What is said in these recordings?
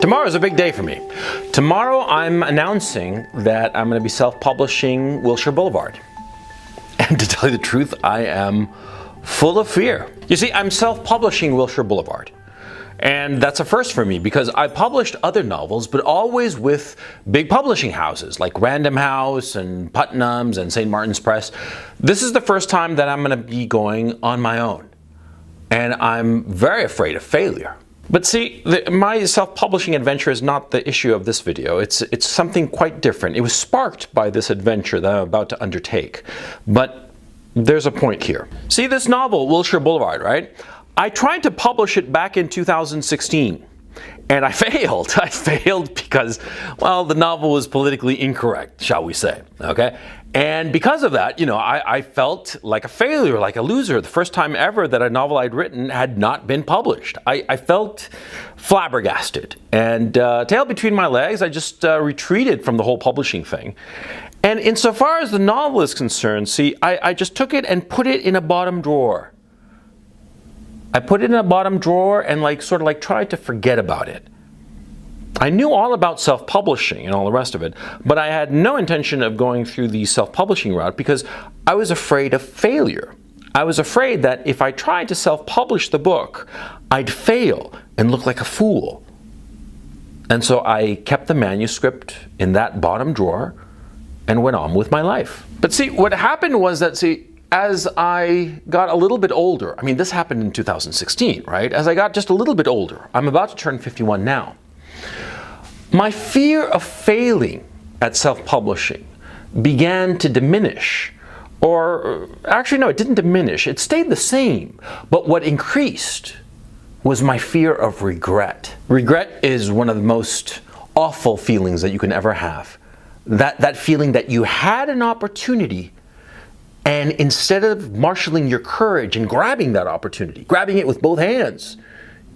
Tomorrow is a big day for me. Tomorrow I'm announcing that I'm going to be self-publishing Wilshire Boulevard. And to tell you the truth, I am full of fear. You see, I'm self-publishing Wilshire Boulevard. And that's a first for me because I published other novels, but always with big publishing houses like Random House and Putnam's and St. Martin's Press. This is the first time that I'm going to be going on my own. And I'm very afraid of failure. But see, my self-publishing adventure is not the issue of this video. It's something quite different. It was sparked by this adventure that I'm about to undertake. But there's a point here. See this novel, Wilshire Boulevard, right? I tried to publish it back in 2016. And I failed. I failed because, well, the novel was politically incorrect, shall we say, okay? And because of that, you know, I felt like a failure, like a loser. The first time ever that a novel I'd written had not been published. I felt flabbergasted. And tail between my legs, I just retreated from the whole publishing thing. And insofar as the novel is concerned, see, I just took it and put it in a bottom drawer. I put it in a bottom drawer and sort of tried to forget about it. I knew all about self-publishing and all the rest of it, but I had no intention of going through the self-publishing route because I was afraid of failure. I was afraid that if I tried to self-publish the book, I'd fail and look like a fool. And so I kept the manuscript in that bottom drawer and went on with my life. But see, what happened was that, as I got a little bit older, I mean, this happened in 2016, right? As I got just a little bit older, I'm about to turn 51 now. My fear of failing at self-publishing began to diminish. Or actually, no, it didn't diminish. It stayed the same. But what increased was my fear of regret. Regret is one of the most awful feelings that you can ever have. That feeling that you had an opportunity, and instead of marshaling your courage and grabbing that opportunity, grabbing it with both hands,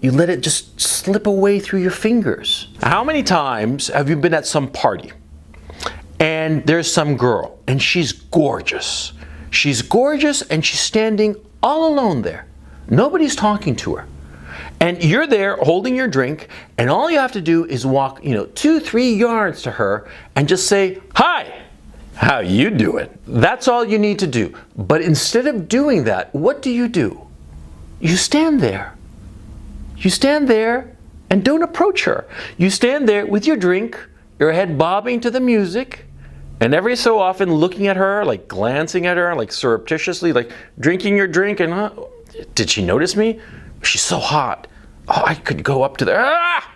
you let it just slip away through your fingers. How many times have you been at some party and there's some girl and she's gorgeous? She's gorgeous and she's standing all alone there. Nobody's talking to her. And you're there holding your drink and all you have to do is walk, 2-3 yards to her and just say, "Hi, how you doing?" That's all you need to do. But instead of doing that, what do? You stand there. You stand there and don't approach her. You stand there with your drink, your head bobbing to the music, and every so often looking at her, glancing at her, surreptitiously, drinking your drink, and did she notice me? She's so hot. Oh, I could go up to there. Ah!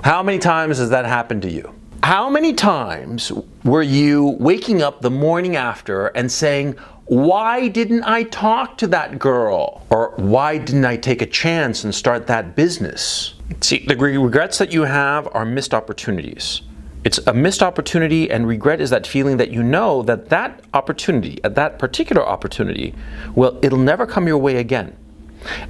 How many times has that happened to you? How many times were you waking up the morning after and saying, "Why didn't I talk to that girl?" Or "Why didn't I take a chance and start that business?" See, the regrets that you have are missed opportunities. It's a missed opportunity, and regret is that feeling that you know that opportunity, that particular opportunity, well, it'll never come your way again.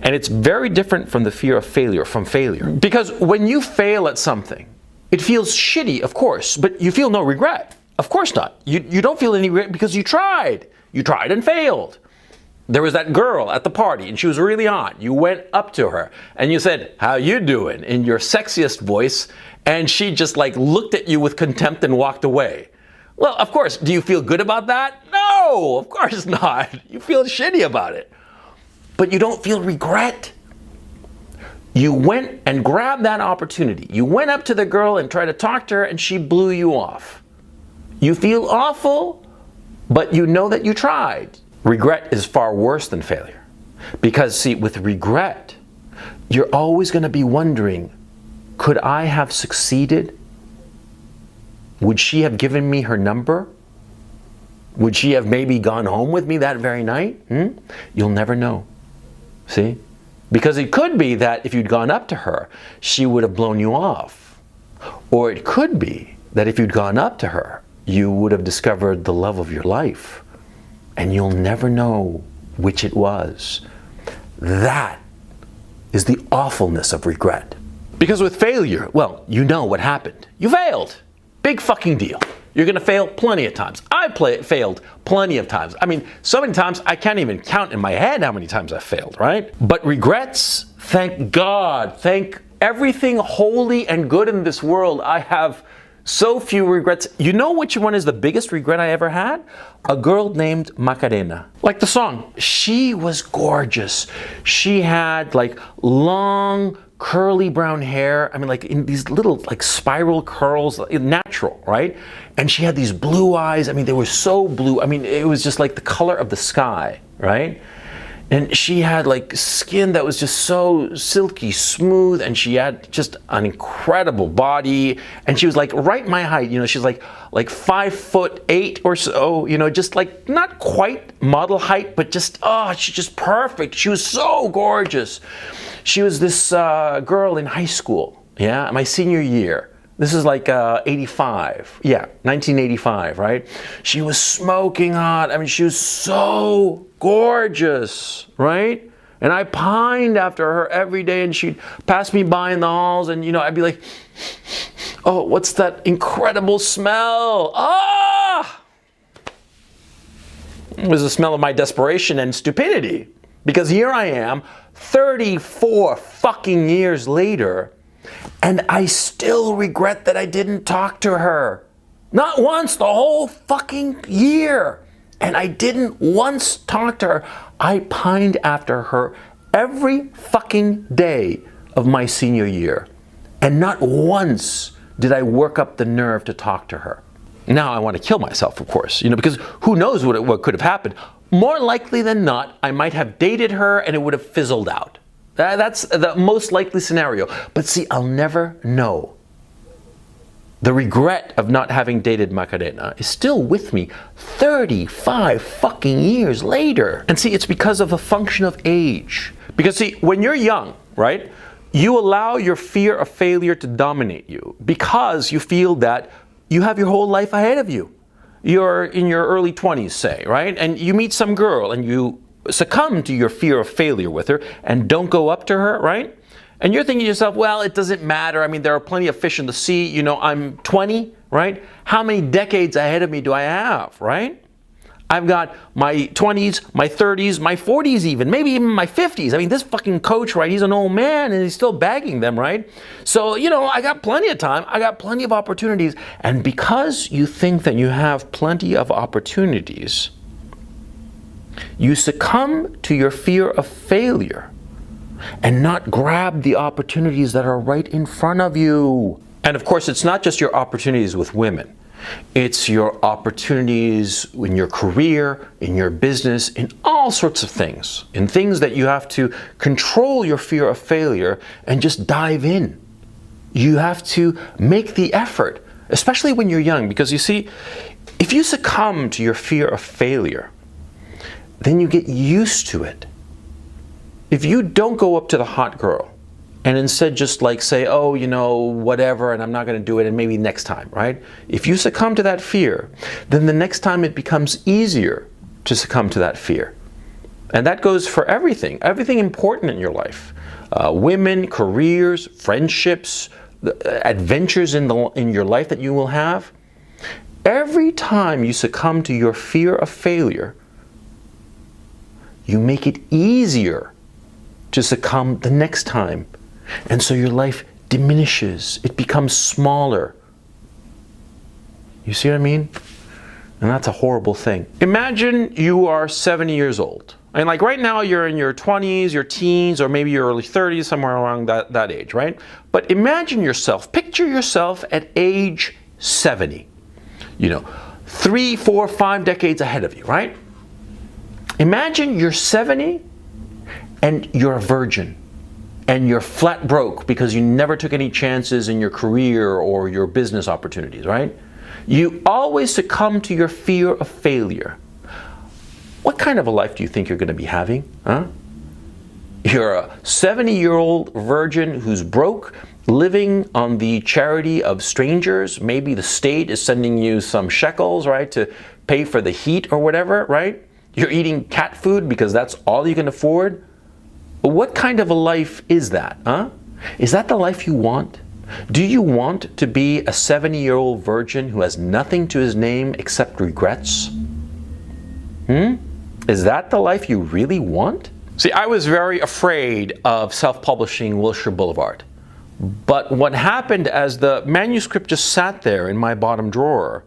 And it's very different from the fear of failure, Because when you fail at something, it feels shitty, of course, but you feel no regret. Of course not. You don't feel any regret because you tried. You tried and failed. There was that girl at the party and she was really hot. You went up to her and you said, "How you doing?" in your sexiest voice, and she just looked at you with contempt and walked away. Well, of course, do you feel good about that? No, of course not. You feel shitty about it. But you don't feel regret. You went and grabbed that opportunity. You went up to the girl and tried to talk to her and she blew you off. You feel awful, but you know that you tried. Regret is far worse than failure. Because see, with regret, you're always going to be wondering, could I have succeeded? Would she have given me her number? Would she have maybe gone home with me that very night? You'll never know. See? Because it could be that if you'd gone up to her, she would have blown you off. Or it could be that if you'd gone up to her, you would have discovered the love of your life. And you'll never know which it was. That is the awfulness of regret. Because with failure, well, you know what happened. You failed. Big fucking deal. You're going to fail plenty of times. I failed plenty of times. I mean, so many times I can't even count in my head how many times I failed, right? But regrets, thank God, thank everything holy and good in this world, I have so few regrets. You know which one is the biggest regret I ever had? A girl named Macarena. Like the song. She was gorgeous. She had like long, curly brown hair. I mean, like in these little like spiral curls, natural, right? And she had these blue eyes. I mean, they were so blue. I mean, it was just like the color of the sky, right? And she had like skin that was just so silky smooth, and she had just an incredible body, and she was like right my height, you know, she's like 5'8" or so, you know, just like not quite model height, but just, oh, she's just perfect. She was so gorgeous. She was this girl in high school, yeah, my senior year. This is like 85, yeah, 1985, right? She was smoking hot. I mean, she was so gorgeous, right? And I pined after her every day, and she'd pass me by in the halls, and, you know, I'd be like, oh, what's that incredible smell? Ah! It was the smell of my desperation and stupidity. Because here I am, 34 fucking years later, and I still regret that I didn't talk to her. Not once, the whole fucking year. And I didn't once talk to her. I pined after her every fucking day of my senior year. And not once did I work up the nerve to talk to her. Now I want to kill myself, of course, you know, because who knows what could have happened. More likely than not, I might have dated her and it would have fizzled out. That's the most likely scenario. But see, I'll never know. The regret of not having dated Macarena is still with me 35 fucking years later. And see, it's because of a function of age. Because see, when you're young, right, you allow your fear of failure to dominate you because you feel that you have your whole life ahead of you. You're in your early 20s, say, right? And you meet some girl and you succumb to your fear of failure with her and don't go up to her, right? And you're thinking to yourself, well, it doesn't matter. I mean, there are plenty of fish in the sea. You know, I'm 20, right? How many decades ahead of me do I have, right? I've got my 20s, my 30s, my 40s even, maybe even my 50s. I mean, this fucking coach, right, he's an old man and he's still bagging them, right? So, you know, I got plenty of time. I got plenty of opportunities. And because you think that you have plenty of opportunities, you succumb to your fear of failure and not grab the opportunities that are right in front of you. And of course, it's not just your opportunities with women. It's your opportunities in your career, in your business, in all sorts of things. In things that you have to control your fear of failure and just dive in. You have to make the effort, especially when you're young, because you see, if you succumb to your fear of failure, then you get used to it. If you don't go up to the hot girl and instead just like say, oh, you know, whatever, and I'm not going to do it, and maybe next time, right? If you succumb to that fear, then the next time it becomes easier to succumb to that fear. And that goes for everything important in your life. Women, careers, friendships, adventures in your life that you will have. Every time you succumb to your fear of failure, you make it easier to succumb the next time. And so your life diminishes. It becomes smaller. You see what I mean? And that's a horrible thing. Imagine you are 70 years old. And like right now you're in your 20s, your teens, or maybe your early 30s, somewhere around that age, right? But imagine yourself, picture yourself at age 70. You know, 3, 4, 5 decades ahead of you, right? Imagine you're 70 and you're a virgin and you're flat broke because you never took any chances in your career or your business opportunities, right? You always succumb to your fear of failure. What kind of a life do you think you're going to be having? Huh? You're a 70-year-old virgin who's broke, living on the charity of strangers. Maybe the state is sending you some shekels, right, to pay for the heat or whatever, right? You're eating cat food because that's all you can afford. What kind of a life is that, huh? Is that the life you want? Do you want to be a 70-year-old virgin who has nothing to his name except regrets? Is that the life you really want? See, I was very afraid of self-publishing Wilshire Boulevard. But what happened as the manuscript just sat there in my bottom drawer,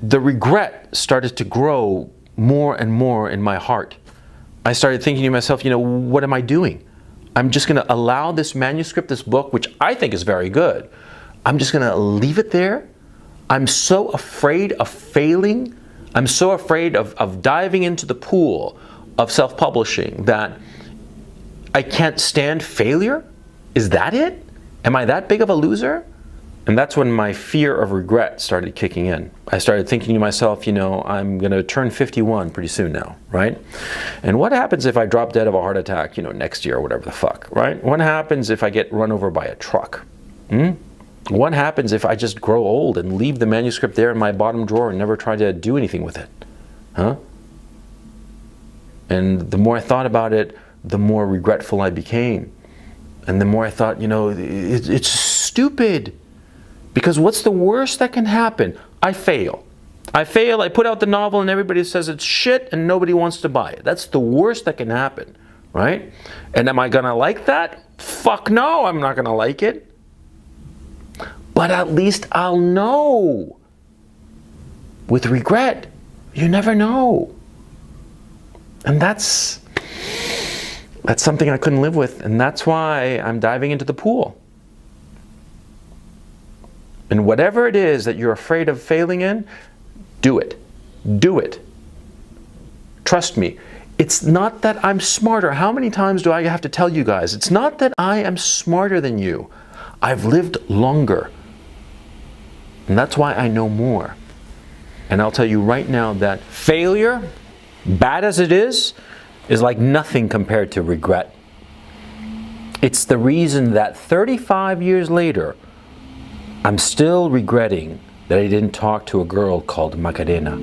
the regret started to grow more and more in my heart. I started thinking to myself, what am I doing? I'm just going to allow this manuscript, this book, which I think is very good, I'm just going to leave it there. I'm so afraid of failing. I'm so afraid of diving into the pool of self-publishing that I can't stand failure. Is that it? Am I that big of a loser? And that's when my fear of regret started kicking in. I started thinking to myself, I'm going to turn 51 pretty soon now, right? And what happens if I drop dead of a heart attack, next year or whatever the fuck, right? What happens if I get run over by a truck? What happens if I just grow old and leave the manuscript there in my bottom drawer and never try to do anything with it? And the more I thought about it, the more regretful I became. And the more I thought, it's stupid. Because what's the worst that can happen? I fail. I put out the novel and everybody says it's shit and nobody wants to buy it. That's the worst that can happen, right? And am I gonna like that? Fuck no, I'm not gonna like it. But at least I'll know. With regret, you never know. And that's something I couldn't live with, and that's why I'm diving into the pool. And whatever it is that you're afraid of failing in, do it. Do it. Trust me. It's not that I'm smarter. How many times do I have to tell you guys? It's not that I am smarter than you. I've lived longer. And that's why I know more. And I'll tell you right now that failure, bad as it is like nothing compared to regret. It's the reason that 35 years later, I'm still regretting that I didn't talk to a girl called Macarena.